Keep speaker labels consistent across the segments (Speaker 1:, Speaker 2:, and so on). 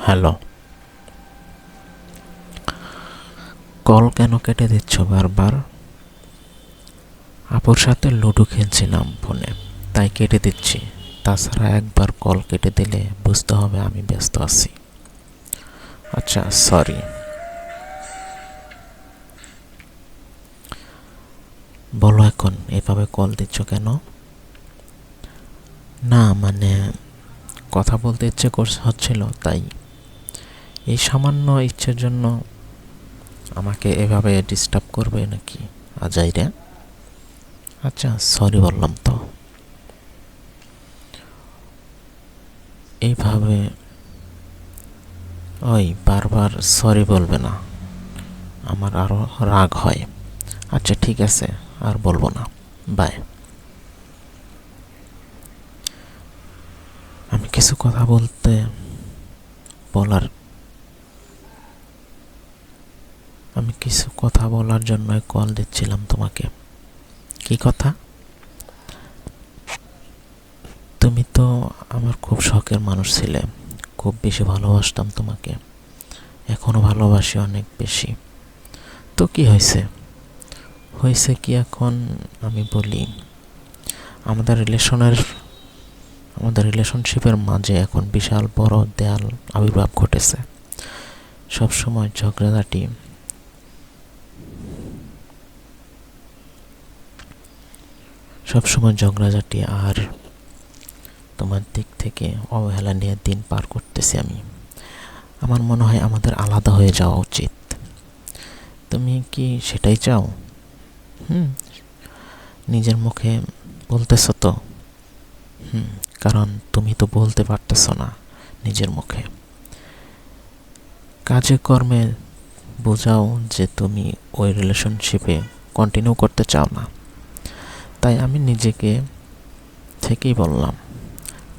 Speaker 1: Hello. Call কেন কেটে দিচ্ছ বারবার? আপুর সাথে লুডো খেলছিলাম ফোনে, তাই কেটে দিচ্ছি। তাছাড়া একবার কল কেটে দিলে বুঝতে হবে আমি ব্যস্ত আছি। আচ্ছা, সরি। বলো এখন এভাবে কল দিচ্ছ কেন? না মানে কথা বলতে ইচ্ছে হচ্ছিল, তাই। এই সামান্য ইচ্ছের জন্য আমাকে এভাবে ডিস্টার্ব করবে নাকি আজাইরে? আচ্ছা, সরি বললাম তো। এইভাবে ওই বারবার সরি বলবে না, আমার আরও রাগ হয়। আচ্ছা ঠিক আছে, আর বলবো না, বাই। আমি কিছু কথা বলার আমি কিছু কথা বলার জন্য কল দিচ্ছিলাম তোমাকে। কি কথা? তুমি তো আমার খুব শখের মানুষ ছিলে, খুব বেশি ভালোবাসতাম তোমাকে, এখনো ভালোবাসি অনেক বেশি। তো কি হয়েছে? হয়েছে কি এখন আমি বলি। আমাদের রিলেশনশিপের মাঝে এখন বিশাল বড় দেয়াল আবির্ভাব ঘটেছে। সবসময় ঝগড়াঝাটি আর তোমার দিক থেকে অবহেলা নিয়ে দিন পার করতেছি আমি। আমার মনে হয় আমাদের আলাদা হয়ে যাওয়া উচিত। তুমি কি সেটাই চাও? নিজের মুখে বলতেছ তো? কারণ তুমি তো বলতে পারতেছ না নিজের মুখে। কাজে কর্মে বোঝাও যে তুমি ওই রিলেশনশিপে কন্টিনিউ করতে চাও না। তাই আমি নিজেকে থেকেই বললাম,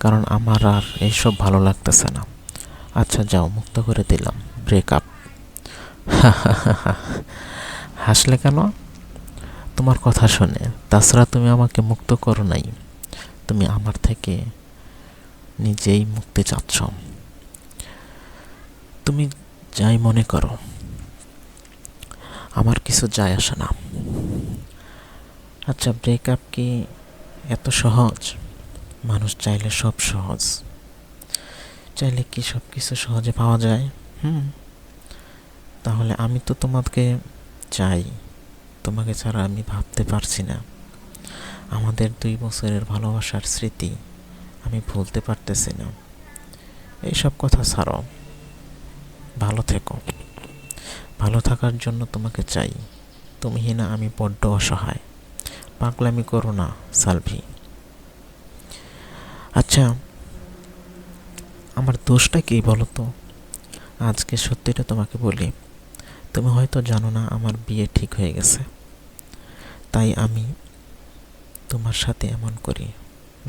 Speaker 1: কারণ আমার আর এইসব ভালো লাগতেছে না। আচ্ছা যাও, মুক্ত করে দিলাম, ব্রেকআপ। হাসলে কেন তোমার কথা শুনে? তাছাড়া তুমি আমাকে মুক্ত করো নাই, তুমি আমার থেকে নিজেই মুক্তি চাচ্ছ। তুমি যাই মনে করো, আমার কিছু যায় আসে না। আচ্ছা, ব্রেকআপ কি এত সহজ? মানুষ চাইলে সব সহজ। চাইলে কি সব কিছু সহজে পাওয়া যায়? তাহলে আমি তো তোমাকে চাই, তোমাকে ছাড়া আমি ভাবতে পারছি না। আমাদের 2 বছরের ভালোবাসার স্মৃতি আমি ভুলতে পারতেছি না। এইসব কথা ছাড়ো, ভালো থেকো। ভালো থাকার জন্য তোমাকে চাই। তুমি না আমি বড্ড অসহায়। পাগলামি করো না সালভি। আচ্ছা, আমার দোষটা কি বলো তো? আজকে সত্যিটা তোমাকে বলি, তুমি হয়তো জানো না আমার বিয়ে ঠিক হয়ে গেছে। তাই আমি তোমার সাথে এমন করি,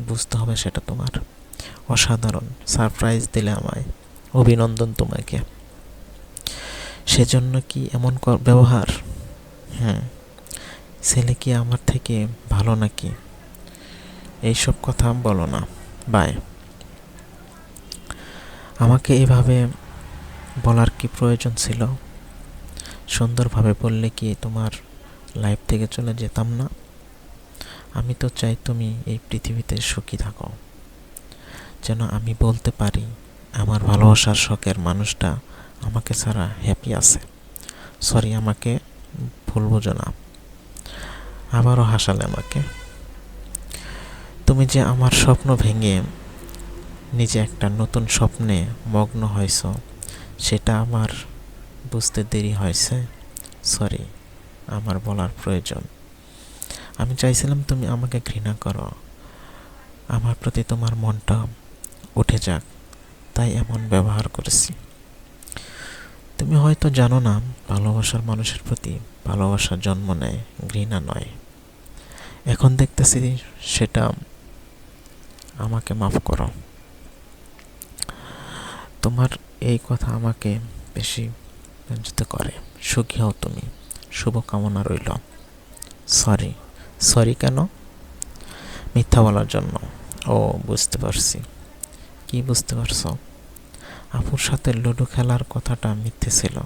Speaker 1: বুঝতে হবে সেটা তোমার। অসাধারণ সারপ্রাইজ দিলে আমায়, অভিনন্দন তোমাকে। সেজন্য কি এমন ব্যবহার? ছেলে কি আমার থেকে ভালো নাকি? এইসব কথা বলো না, বাই। আমাকে এভাবে বলার কি প্রয়োজন ছিল? সুন্দরভাবে বললে কি তোমার লাইফ থেকে চলে যেতাম না? আমি তো চাই তুমি এই পৃথিবীতে সুখী থাকো, যেন আমি বলতে পারি আমার ভালোবাসার শখের মানুষটা আমাকে ছাড়া হ্যাপি আছে। সরি, আমাকে ভুল বোঝো না। আবারও হাসালে আমাকে। তুমি যে আমার স্বপ্ন ভেঙে নিজে একটা নতুন স্বপ্নে মগ্ন হয়েছ, সেটা আমার বুঝতে দেরি হয়েছে। সরি, আমার বলার প্রয়োজন। আমি চাইছিলাম তুমি আমাকে ঘৃণা করো, আমার প্রতি তোমার মনটা উঠে যাক, তাই এমন ব্যবহার করেছি। তুমি হয়তো জানো না, ভালোবাসার মানুষের প্রতি ভালোবাসা জন্ম নেয়, ঘৃণা নয়। এখন দেখতেছি সেটা। আমাকে মাফ করো। তোমার এই কথা আমাকে বেশি রঞ্জিত করে। সুখী হও তুমি, শুভকামনা রইল। সরি। সরি কেন? মিথ্যা বলার জন্য? ও, বুঝতে পারছি। কি বুঝতে পারছো? আপুর সাথে লুডো খেলার কথাটা মিথ্যে ছিল।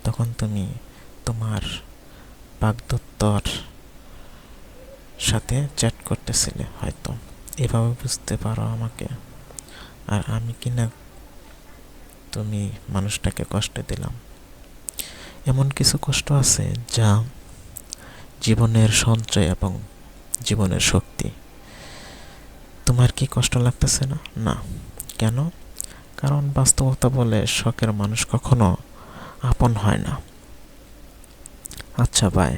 Speaker 1: তখন তুমি তোমার বাগদত্তর সাথে চ্যাট করতেছিলে হয়তো, এভাবে বুঝতে পারো আমাকে। আর আমি কিনা তুমি মানুষটাকে কষ্ট দিলাম। এমন কিছু কষ্ট আছে যা জীবনের সঞ্চয় এবং জীবনের শক্তি। তোমার কি কষ্ট লাগতেছে না? না। কেন? কারণ বাস্তবতা বলে শখের মানুষ কখনো আপন হয় না। আচ্ছা, বাই।